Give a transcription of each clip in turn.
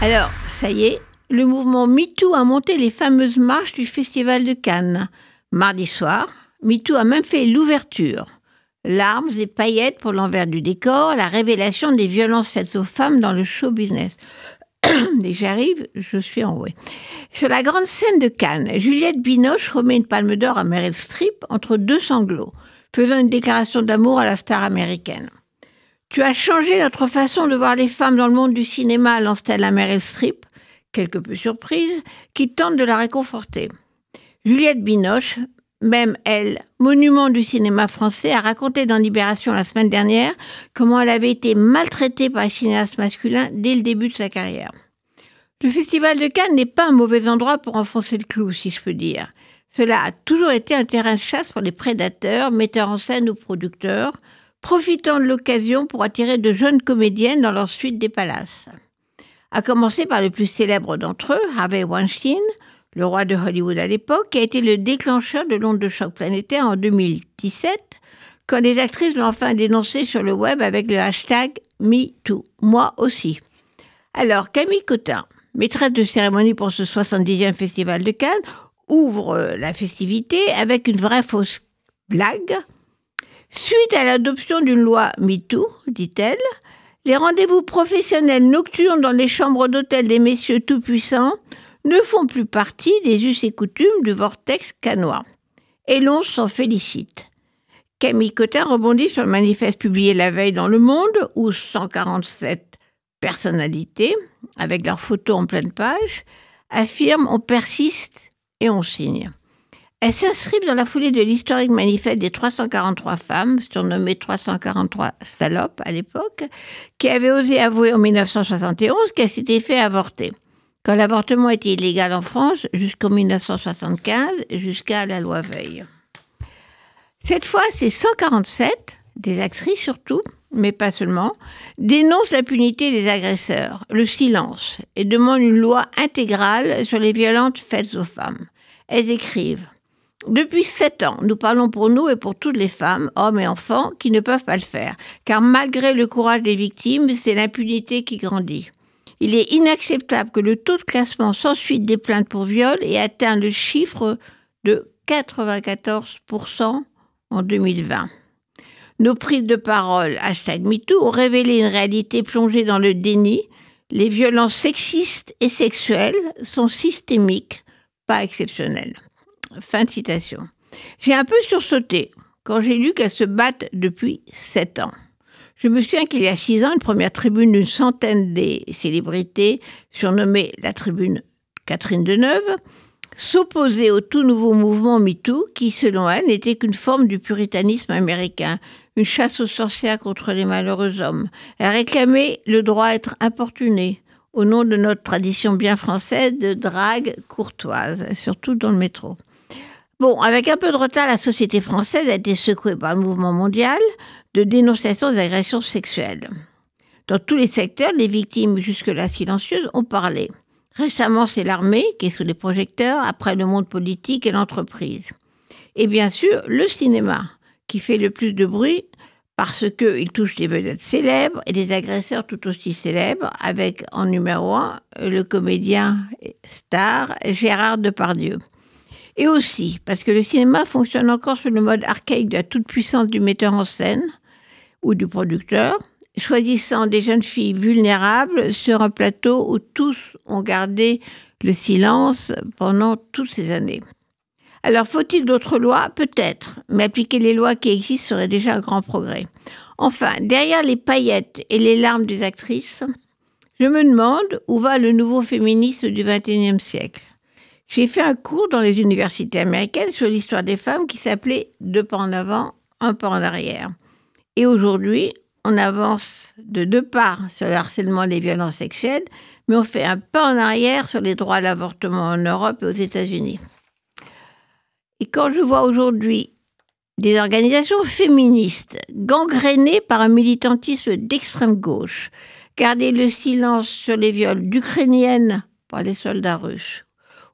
Alors, ça y est, le mouvement MeToo a monté les fameuses marches du Festival de Cannes. Mardi soir, MeToo a même fait l'ouverture. Larmes et paillettes pour l'envers du décor, la révélation des violences faites aux femmes dans le show business. Et j'arrive, je suis enrouée. Sur la grande scène de Cannes, Juliette Binoche remet une palme d'or à Meryl Streep entre deux sanglots, faisant une déclaration d'amour à la star américaine. « Tu as changé notre façon de voir les femmes dans le monde du cinéma », lance-t-elle à Meryl Streep, quelque peu surprise, qui tente de la réconforter. Juliette Binoche, même elle, monument du cinéma français, a raconté dans Libération la semaine dernière comment elle avait été maltraitée par les cinéastes masculins dès le début de sa carrière. Le Festival de Cannes n'est pas un mauvais endroit pour enfoncer le clou, si je peux dire. Cela a toujours été un terrain de chasse pour les prédateurs, metteurs en scène ou producteurs, profitant de l'occasion pour attirer de jeunes comédiennes dans leur suite des palaces. À commencer par le plus célèbre d'entre eux, Harvey Weinstein, le roi de Hollywood à l'époque, qui a été le déclencheur de l'onde de choc planétaire en 2017, quand des actrices l'ont enfin dénoncé sur le web avec le hashtag MeToo. Moi aussi. Alors, Camille Cottin, maîtresse de cérémonie pour ce 70e Festival de Cannes, ouvre la festivité avec une vraie fausse blague. Suite à l'adoption d'une loi MeToo, dit-elle, les rendez-vous professionnels nocturnes dans les chambres d'hôtel des messieurs tout-puissants ne font plus partie des us et coutumes du vortex cannois. Et l'on s'en félicite. Camille Cottin rebondit sur le manifeste publié la veille dans Le Monde, où 147 personnalités, avec leurs photos en pleine page, affirment « on persiste et on signe ». Elle s'inscrit dans la foulée de l'historique manifeste des 343 femmes, surnommées 343 salopes à l'époque, qui avaient osé avouer en 1971 qu'elles s'étaient fait avorter, quand l'avortement était illégal en France jusqu'en 1975, jusqu'à la loi Veil. Cette fois, ces 147, des actrices surtout, mais pas seulement, dénoncent l'impunité des agresseurs, le silence, et demandent une loi intégrale sur les violences faites aux femmes. Elles écrivent: depuis 7 ans, nous parlons pour nous et pour toutes les femmes, hommes et enfants, qui ne peuvent pas le faire, car malgré le courage des victimes, c'est l'impunité qui grandit. Il est inacceptable que le taux de classement sans suite des plaintes pour viol ait atteint le chiffre de 94% en 2020. Nos prises de parole, #MeToo, ont révélé une réalité plongée dans le déni. Les violences sexistes et sexuelles sont systémiques, pas exceptionnelles. Fin de citation. J'ai un peu sursauté quand j'ai lu qu'elles se battent depuis 7 ans. Je me souviens qu'il y a 6 ans, une première tribune d'une centaine des célébrités, surnommée la tribune Catherine Deneuve, s'opposait au tout nouveau mouvement MeToo qui, selon elle, n'était qu'une forme du puritanisme américain, une chasse aux sorcières contre les malheureux hommes. Elle réclamait le droit à être importunée, au nom de notre tradition bien française de drague courtoise, surtout dans le métro. Bon, avec un peu de retard, la société française a été secouée par le mouvement mondial de dénonciation des agressions sexuelles. Dans tous les secteurs, les victimes, jusque-là silencieuses, ont parlé. Récemment, c'est l'armée qui est sous les projecteurs, après le monde politique et l'entreprise. Et bien sûr, le cinéma, qui fait le plus de bruit parce qu'il touche des vedettes célèbres et des agresseurs tout aussi célèbres, avec en numéro 1 le comédien star Gérard Depardieu. Et aussi parce que le cinéma fonctionne encore sur le mode archaïque de la toute-puissance du metteur en scène ou du producteur, choisissant des jeunes filles vulnérables sur un plateau où tous ont gardé le silence pendant toutes ces années. Alors, faut-il d'autres lois? Peut-être, mais appliquer les lois qui existent serait déjà un grand progrès. Enfin, derrière les paillettes et les larmes des actrices, je me demande où va le nouveau féminisme du XXIe siècle. J'ai fait un cours dans les universités américaines sur l'histoire des femmes qui s'appelait « Deux pas en avant, un pas en arrière ». Et aujourd'hui, on avance de 2 pas sur le harcèlement des violences sexuelles, mais on fait un pas en arrière sur les droits à l'avortement en Europe et aux États-Unis. Et quand je vois aujourd'hui des organisations féministes gangrénées par un militantisme d'extrême gauche, garder le silence sur les viols d'Ukrainiennes par les soldats russes,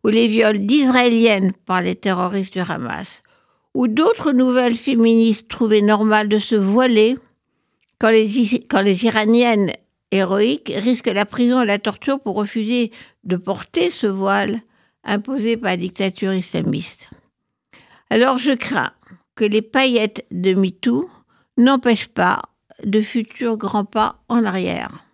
ou les viols d'Israéliennes par les terroristes du Hamas, ou d'autres nouvelles féministes trouvaient normal de se voiler quand les Iraniennes héroïques risquent la prison et la torture pour refuser de porter ce voile imposé par la dictature islamiste. Alors je crains que les paillettes de MeToo n'empêchent pas de futurs grands pas en arrière.